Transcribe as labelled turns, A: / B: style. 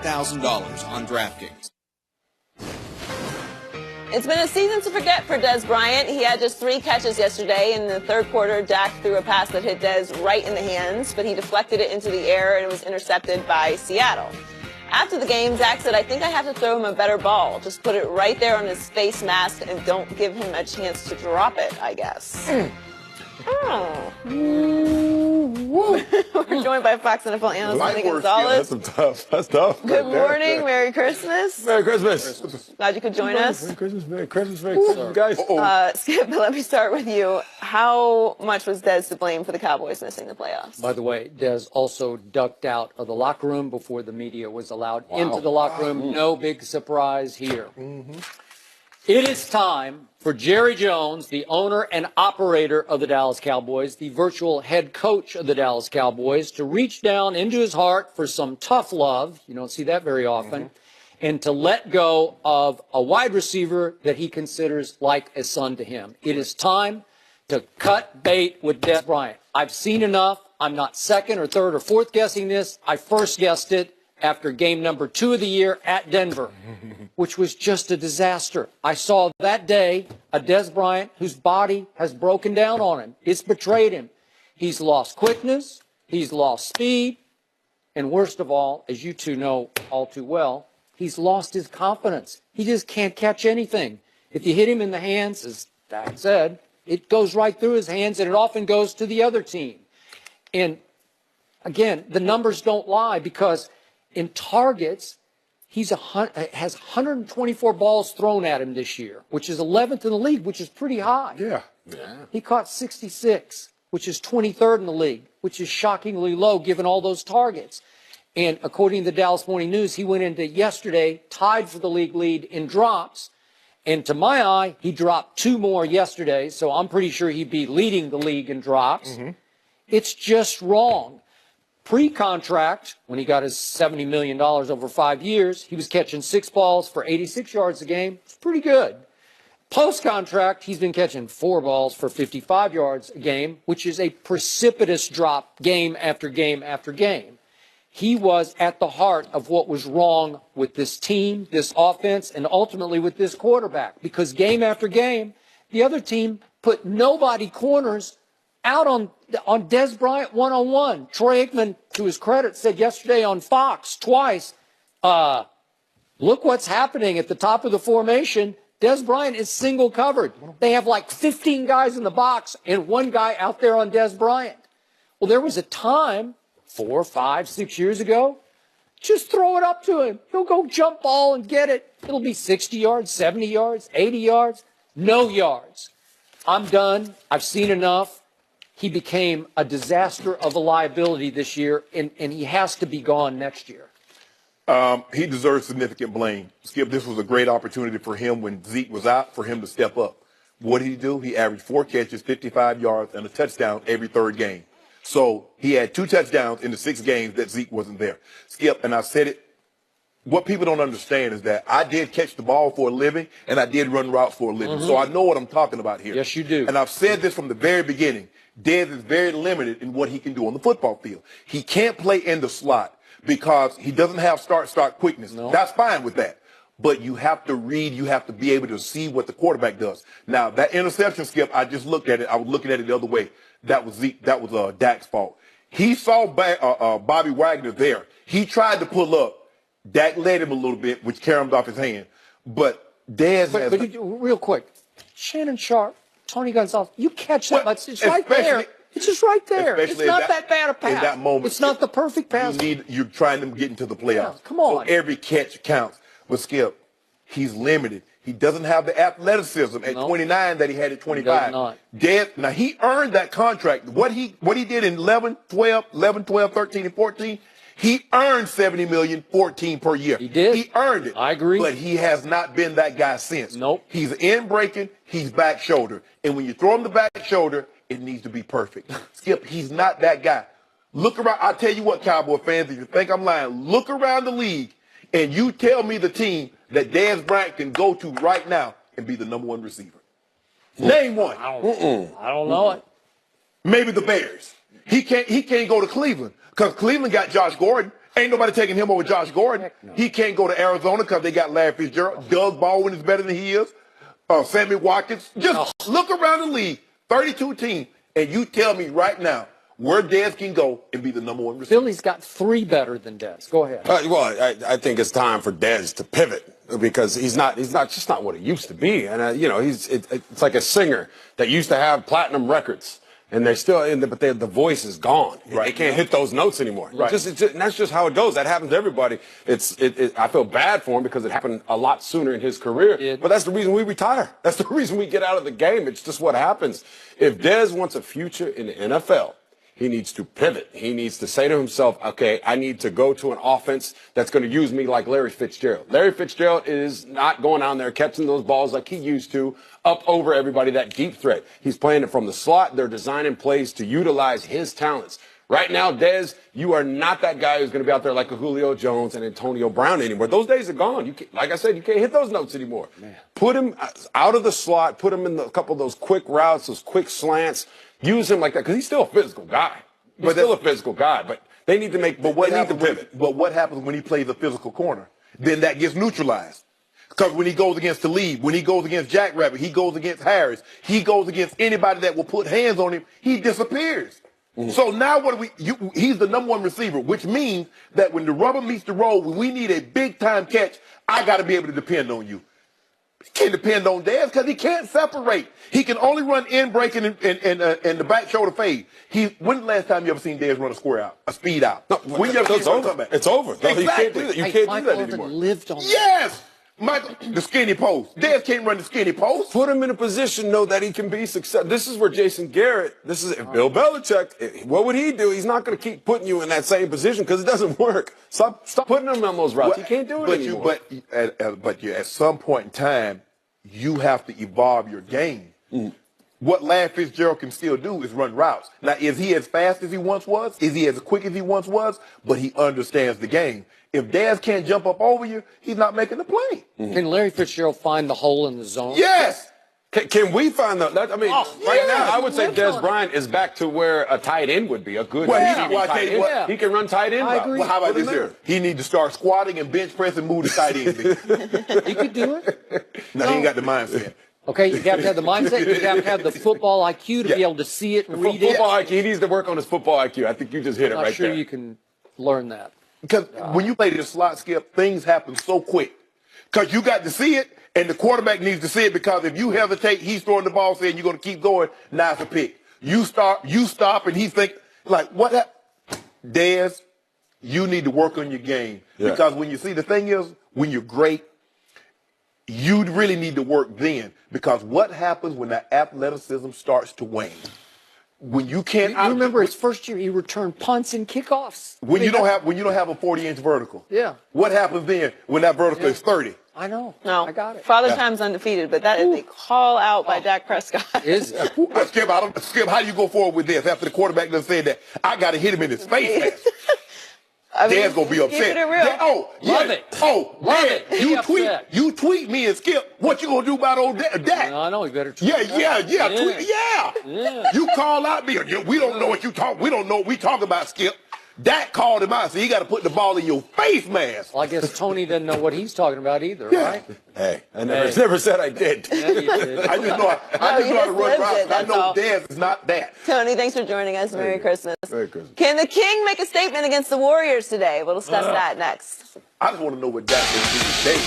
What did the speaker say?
A: $1,000 on DraftKings.
B: It's been a season to forget for Dez Bryant. He had just 3 catches yesterday. In the third quarter, Dak threw a pass that hit Dez right in the hands, but he deflected it into the air and it was intercepted by Seattle. After the game, Dak said, "I think I have to throw him a better ball. Just put it right there on his face mask and don't give him a chance to drop it, I guess." Oh. We're joined by Fox NFL analyst Tony Gonzalez.
C: That's tough.
B: Good morning. Merry Christmas.
C: Merry Christmas.
B: Glad you could join us.
C: Merry Christmas, Merry Christmas, Merry Christmas, guys.
B: Skip, let me start with you. How much was Dez to blame for the Cowboys missing the playoffs?
D: By the way, Dez also ducked out of the locker room before the media was allowed into the locker room. No big surprise here. It is time for Jerry Jones, the owner and operator of the Dallas Cowboys, the virtual head coach of the Dallas Cowboys, to reach down into his heart for some tough love. You don't see that very often. And to let go of a wide receiver that he considers like a son to him. It is time to cut bait with Dez Bryant. I've seen enough. I'm not second or third or fourth guessing this. I first guessed it after game number 2 of the year at Denver, which was just a disaster. I saw that day a Dez Bryant whose body has broken down on him. It's betrayed him. He's lost quickness. He's lost speed. And worst of all, as you two know all too well, he's lost his confidence. He just can't catch anything. If you hit him in the hands, as Dak said, it goes right through his hands, and it often goes to the other team. And again, the numbers don't lie, because in targets, he has 124 balls thrown at him this year, which is 11th in the league, which is pretty high.
C: Yeah.
D: He caught 66, which is 23rd in the league, which is shockingly low given all those targets. And according to the Dallas Morning News, he went into yesterday tied for the league lead in drops. And to my eye, he dropped 2 more yesterday, so I'm pretty sure he'd be leading the league in drops. It's just wrong. Pre-contract, when he got his $70 million over 5 years, he was catching 6 balls for 86 yards a game. It's pretty good. Post-contract, he's been catching 4 balls for 55 yards a game, which is a precipitous drop game after game after game. He was at the heart of what was wrong with this team, this offense, and ultimately with this quarterback. Because game after game, the other team put nobody corners out on Dez Bryant one-on-one. Troy Aikman, to his credit, said yesterday on Fox twice, look what's happening at the top of the formation. Dez Bryant is single covered. They have like 15 guys in the box and 1 guy out there on Dez Bryant. Well, there was a time 4, 5, 6 years ago, just throw it up to him. He'll go jump ball and get it. It'll be 60 yards, 70 yards, 80 yards, no yards. I'm done. I've seen enough. He became a disaster of a liability this year, and he has to be gone next year.
C: He deserves significant blame. Skip, this was a great opportunity for him when Zeke was out for him to step up. What did he do? He averaged 4 catches, 55 yards, and a touchdown every 3rd game. So he had 2 touchdowns in the 6 games that Zeke wasn't there. Skip, and I said it, what people don't understand is that I did catch the ball for a living, and I did run routes for a living. So I know what I'm talking about here.
D: Yes, you do.
C: And I've said this from the very beginning. Dez is very limited in what he can do on the football field. He can't play in the slot because he doesn't have start quickness.
D: No.
C: That's fine with that. But you have to read, you have to be able to see what the quarterback does. Now, that interception, Skip, I just looked at it. I was looking at it the other way. That was Zeke. That was Dak's fault. He saw Bobby Wagner there. He tried to pull up. Dak led him a little bit, which carried him off his hand. But Dez has...
D: But real quick, Shannon Sharp, Tony Gonzalez, you catch that much. It's right there. It's just right there. It's not that bad a pass.
C: In that moment.
D: It's not the perfect pass.
C: You're trying to get into the playoffs.
D: Yeah, come on.
C: So every catch counts. But Skip, he's limited. He doesn't have the athleticism at 29 that he had at 25.
D: He does not.
C: Dez, now he earned that contract. What he did in 11, 12, 13, and 14, he earned $70 million, 14 per year.
D: He did.
C: He earned it.
D: I agree.
C: But he has not been that guy since.
D: Nope.
C: He's in breaking. He's back shoulder. And when you throw him the back shoulder, it needs to be perfect. Skip, he's not that guy. Look around. I'll tell you what, Cowboy fans, if you think I'm lying, look around the league and you tell me the team that Dez Bryant can go to right now and be the #1 receiver. Name one.
D: I don't know it.
C: Maybe the Bears. He can't go to Cleveland because Cleveland got Josh Gordon. Ain't nobody taking him over Josh Gordon.
D: No.
C: He can't go to Arizona because they got Larry Fitzgerald. Doug Baldwin is better than he is. Sammy Watkins. Just look around the league, 32 teams, and you tell me right now where Dez can go and be the #1 receiver.
D: Philly's got 3 better than Dez. Go ahead.
E: I think it's time for Dez to pivot because he's not what he used to be. And, it's like a singer that used to have platinum records. And they're still in but the voice is gone.
C: Right.
E: They can't hit those notes anymore.
C: Right.
E: And that's just how it goes. That happens to everybody. I feel bad for him because it happened a lot sooner in his career. But that's the reason we retire. That's the reason we get out of the game. It's just what happens. If Dez wants a future in the NFL, he needs to pivot. He needs to say to himself, okay, I need to go to an offense that's going to use me like Larry Fitzgerald. Larry Fitzgerald is not going down there catching those balls like he used to up over everybody, that deep threat. He's playing it from the slot. They're designing plays to utilize his talents. Right now, Dez, you are not that guy who's going to be out there like a Julio Jones and Antonio Brown anymore. Those days are gone. Like I said, you can't hit those notes anymore. Man. Put him out of the slot. Put him in a couple of those quick routes, those quick slants. Use him like that because he's still a physical guy. But they need to make. But what
C: happens when he plays a physical corner? Then that gets neutralized. Because when he goes against Talib, when he goes against Jack Rabbit, he goes against Harris, he goes against anybody that will put hands on him, he disappears. Mm-hmm. So now he's the #1 receiver, which means that when the rubber meets the road, when we need a big time catch, I got to be able to depend on you. He can't depend on Dez because he can't separate. He can only run in breaking and the back shoulder fade. When's the last time you ever seen Dez run a square out, a speed out? No, when you ever seen him come back?
E: It's over.
C: Exactly.
E: You can't do that. You can't do that anymore.
D: Lived on
C: Yes. Michael, the skinny post. Dez can't run the skinny post.
E: Put him in a position, know that he can be successful. This is where Jason Garrett, Bill Belichick, what would he do? He's not going to keep putting you in that same position because it doesn't work. Stop putting him on those routes. You can't do it anymore.
C: But at some point in time, you have to evolve your game. Mm. What Larry Fitzgerald can still do is run routes. Now, is he as fast as he once was? Is he as quick as he once was? But he understands the game. If Dez can't jump up over you, he's not making the play.
D: Mm-hmm. Can Larry Fitzgerald find the hole in the zone?
C: Yes.
E: Can we find right now, I would say Dez Bryant is back to where a tight end would be, a good tight end. He can run tight end.
D: I agree.
C: Well, how about this here? He needs to start squatting and bench press and move to tight end.
D: He could do it.
C: No, he ain't got the mindset.
D: Okay, you have to have the mindset. You have to have the football IQ to be able to see it and read it.
E: Football IQ. He needs to work on his football IQ. I think you just hit it right there.
D: I'm sure you can learn that.
C: Because when you play the slot, Skip, things happen so quick. Because you got to see it, and the quarterback needs to see it, because if you hesitate, he's throwing the ball, saying you're going to keep going, now it's a pick. You stop, and he think, like, what? Dez, you need to work on your game. Yeah. Because when you see, the thing is, when you're great, you really need to work then. Because what happens when that athleticism starts to wane? When you can't,
D: you remember his first year, he returned punts and kickoffs.
C: When you don't have a 40-inch vertical.
D: Yeah.
C: What happens then when that vertical is 30?
D: I know.
B: No,
D: I got it.
B: Father Time's undefeated, but that is a call out by Dak Prescott.
C: Skip, how do you go forward with this after the quarterback done said that? I got to hit him in his face. Dan's gonna be upset.
D: Love it.
C: You tweet me and Skip. What you gonna do about old Dak?
D: No, I know. You better.
C: You call out me. We don't know what you talk. We don't know what we talk about, Skip. Dak called him out, so you got to put the ball in your face mask.
D: Well, I guess Tony doesn't know what he's talking about either, right?
E: Hey, I never said I did.
D: Yeah, you did.
C: I just know how to run routes. I know Dez is not that.
B: Tony, thanks for joining us. Merry Christmas.
E: Merry Christmas.
B: Can the King make a statement against the Warriors today? We'll discuss that next.
C: I just want to know what Dak is doing today.